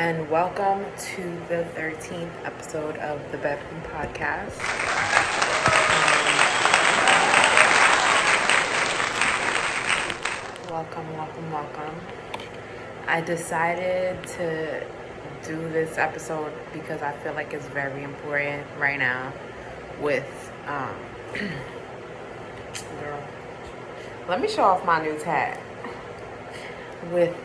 and welcome to the 13th episode of the Bedroom Podcast. Welcome. I decided to do this episode because I feel like it's very important right now with, girl, let me show off my new tag. With,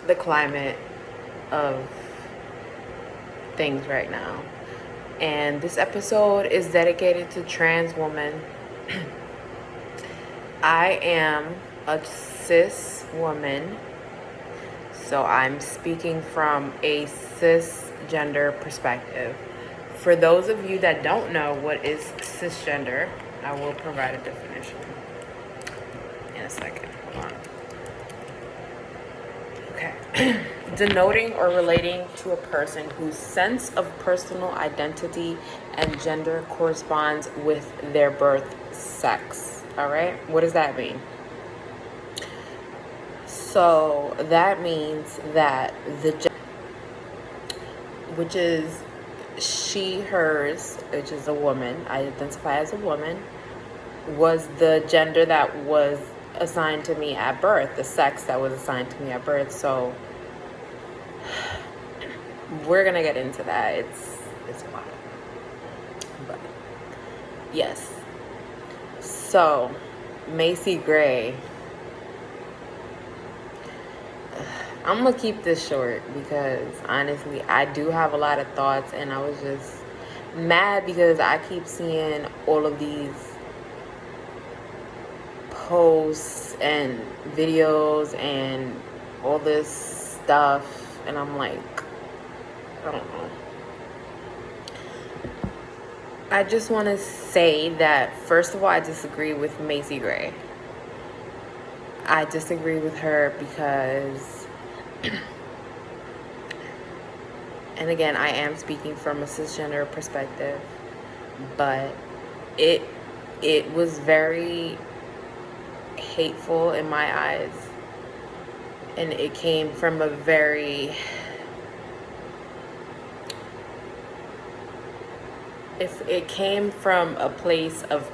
the climate of things right now. And this episode is dedicated to trans women. I am a cis woman, so I'm speaking from a cisgender perspective. For those of you that don't know what is cisgender, I will provide a definition in a second. Hold on. Okay. Denoting or relating to a person whose sense of personal identity and gender corresponds with their birth sex. All right? What does that mean? So that means that the gender, which is she, hers, which is a woman, I identify as a woman, was the gender that was assigned to me at birth, the sex that was assigned to me at birth. So we're gonna get into that. It's a lot, but yes. So Macy Gray, I'm gonna keep this short because honestly I do have a lot of thoughts, and I was just mad because I keep seeing all of these posts and videos and all this stuff, and I'm like, I don't know. I just want to say that, first of all, I disagree with Macy Gray. I disagree with her because, and again, I am speaking from a cisgender perspective, but it was very hateful in my eyes, and it came from a very it came from a place of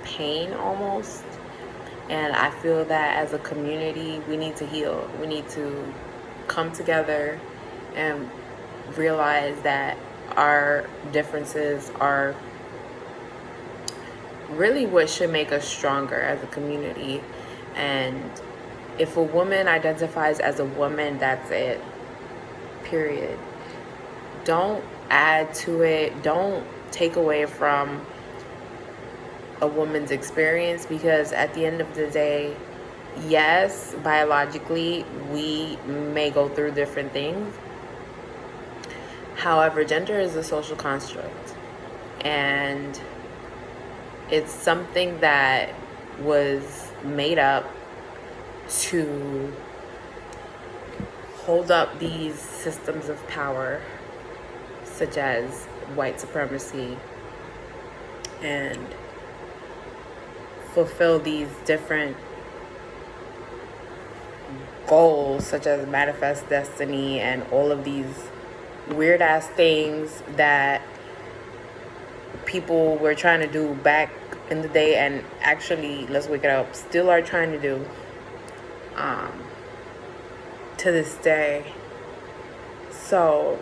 pain almost. And I feel that as a community we need to heal. We need to come together and realize that our differences are really what should make us stronger as a community. And if a woman identifies as a woman, that's it. Period. Don't add to it. Don't take away from a woman's experience, because at the end of the day, yes, biologically we may go through different things. However, gender is a social construct, and it's something that was made up to hold up these systems of power, such as white supremacy, and fulfill these different goals, such as manifest destiny and all of these weird ass things that people were trying to do back in the day, and actually, let's wake it up, still are trying to do to this day. So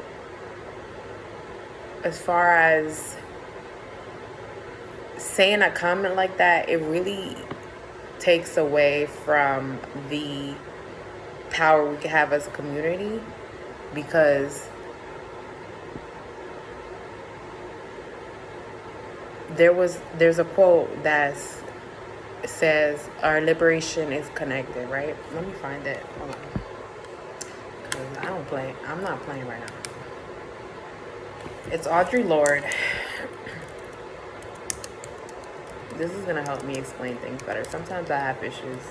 as far as saying a comment like that, it really takes away from the power we can have as a community, because there's a quote that says our liberation is connected, right? Let me find it. Hold on. 'Cause I'm not playing right now. It's Audre Lorde. This is gonna help me explain things better. Sometimes I have issues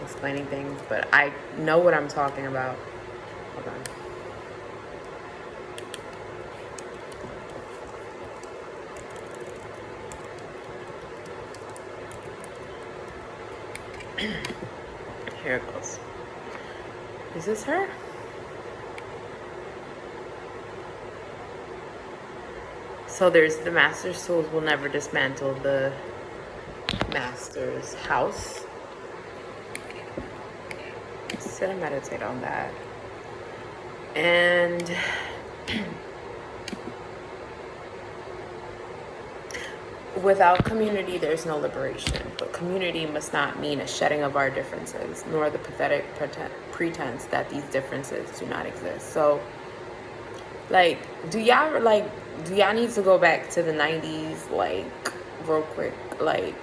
explaining things, but I know what I'm talking about. Hold on. Here it goes. Is this her? So there's the master's tools will never dismantle the master's house. Sit and meditate on that. And without community, there's no liberation. But community must not mean a shedding of our differences, nor the pathetic pretense that these differences do not exist. So, like, do y'all need to go back to the 90s, like, real quick? Like,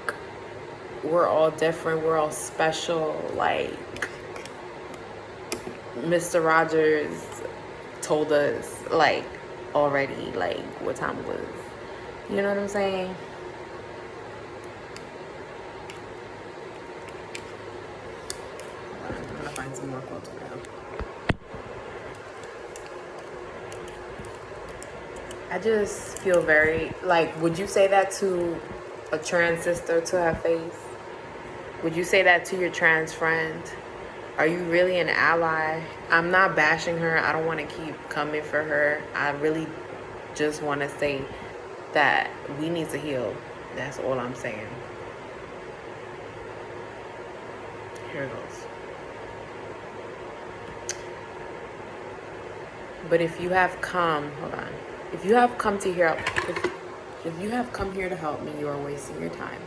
we're all different, we're all special. Like, Mr. Rogers told us, like, already, like, what time it was. You know what I'm saying? I'm gonna find some more quotes for them. I just feel very, like, would you say that to a trans sister to her face? Would you say that to your trans friend? Are you really an ally? I'm not bashing her. I don't want to keep coming for her. I really just want to say that we need to heal. That's all I'm saying. Here it goes. But if you have come, hold on. If you have come to here, if you have come here to help me, you are wasting your time.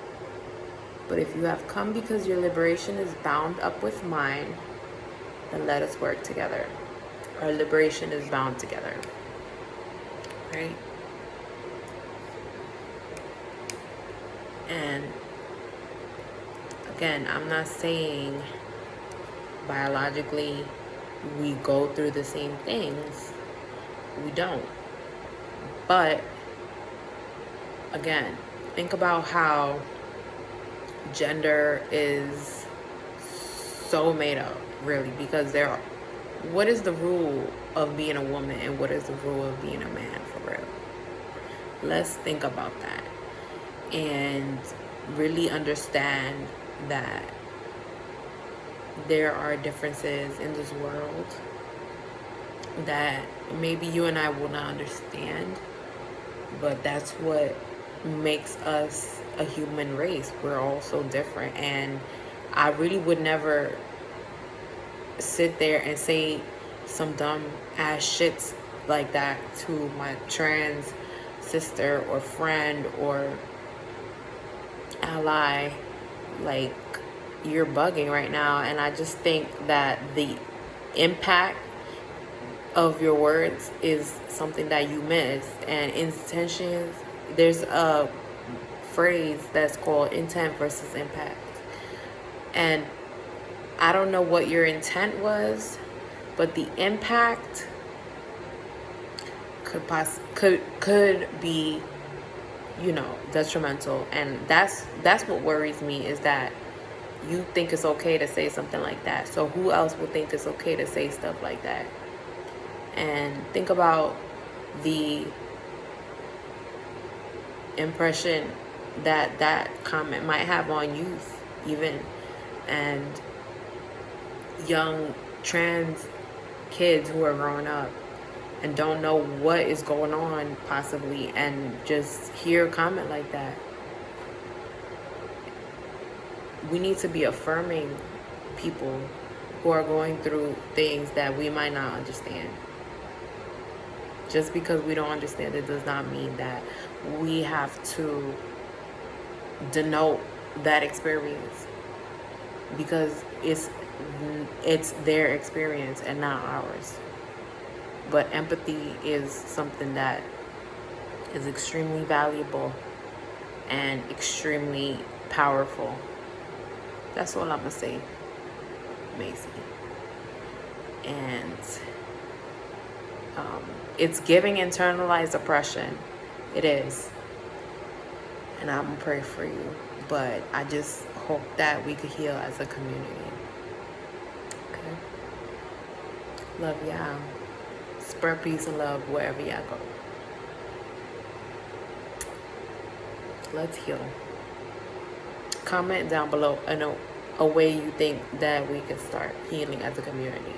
But if you have come because your liberation is bound up with mine, then let us work together. Our liberation is bound together. Right? And again, I'm not saying biologically we go through the same things. We don't. But again, think about how gender is so made up, really, because what is the rule of being a woman and what is the rule of being a man, for real? Let's think about that and really understand that there are differences in this world that maybe you and I will not understand, but that's what makes us a human race. We're all so different, and I really would never sit there and say some dumb ass shits like that to my trans sister or friend or ally. Like, you're bugging right now. And I just think that the impact of your words is something that you missed. And intentions, there's a phrase that's called intent versus impact. And I don't know what your intent was, but the impact could be, you know, detrimental. And that's what worries me, is that you think it's okay to say something like that. So who else would think it's okay to say stuff like that? And think about the impression that that comment might have on youth, even, and young trans kids who are growing up and don't know what is going on, possibly, and just hear a comment like that. We need to be affirming people who are going through things that we might not understand. Just because we don't understand it does not mean that we have to denote that experience, because it's their experience and not ours. But empathy is something that is extremely valuable and extremely powerful. That's all I'm gonna say, Macy. And it's giving internalized oppression. It is. And I'm gonna pray for you. But I just hope that we could heal as a community. Okay? Love y'all. Spread peace and love wherever y'all go. Let's heal. Comment down below a way you think that we can start healing as a community.